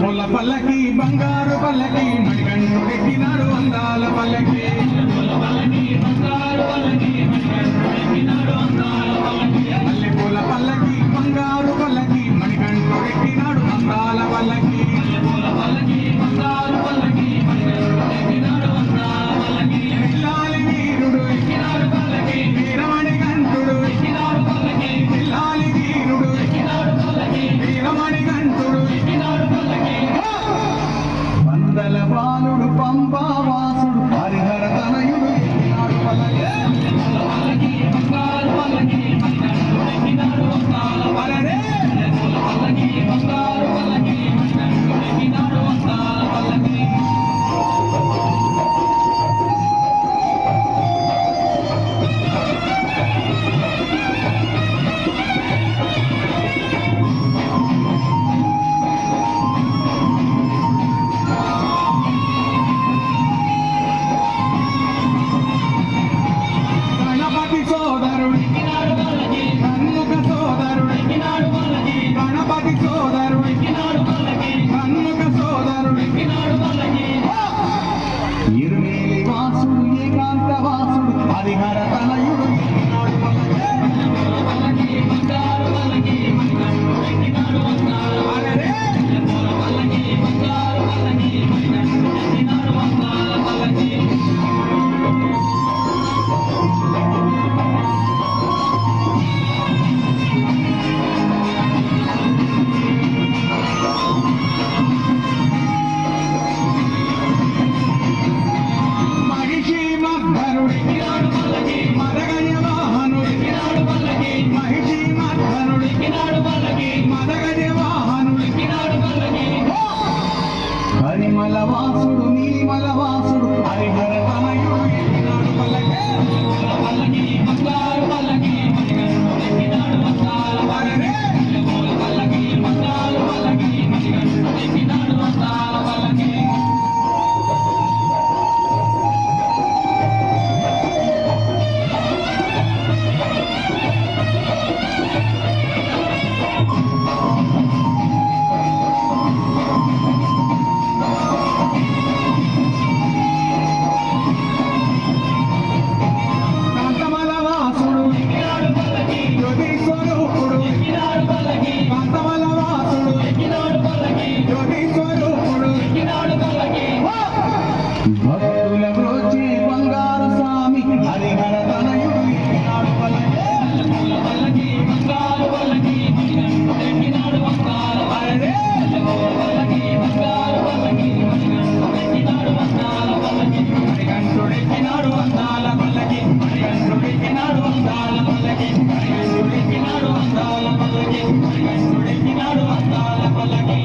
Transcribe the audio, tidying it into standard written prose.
పూల పల్లకి బంగారు పల్లకి మణికంఠుడెక్కినాడు అందాల పల్లకి మల్లె పూల పల్లకి బంగారు పల్లకి మణికంఠుడెక్కినాడు అందాల పల్లకి పిల్లాలి వీరుడు వీరమణి గంటుడు పిల్లాలి వీరుడు వీరమణి గంటుడు వందల బాలుడు పంపావాసుడు హరిహర తనయుడు ఎక్కినాడు పల్లకి ఇరుమేలి వాసుడు ఏకాంత వాసుడు హరిహర తనయుడు ఎక్కినాడు వాసుడు నీలిమల వాసుడు హరిహర తనయుడు ఎక్కినాడు పల్లకి భక్తుల బ్రోచే బంగారు స్వామి హరిహర తనయుడు ఎక్కినాడు పల్లకి మణికంఠుడెక్కినాడు అందాల పల్లకి మణికంఠుడెక్కినాడు అందాల పల్లకి మణికంఠుడెక్కినాడు అందాల పల్లకి మణికంఠుడెక్కినాడు అందాల పల్లకి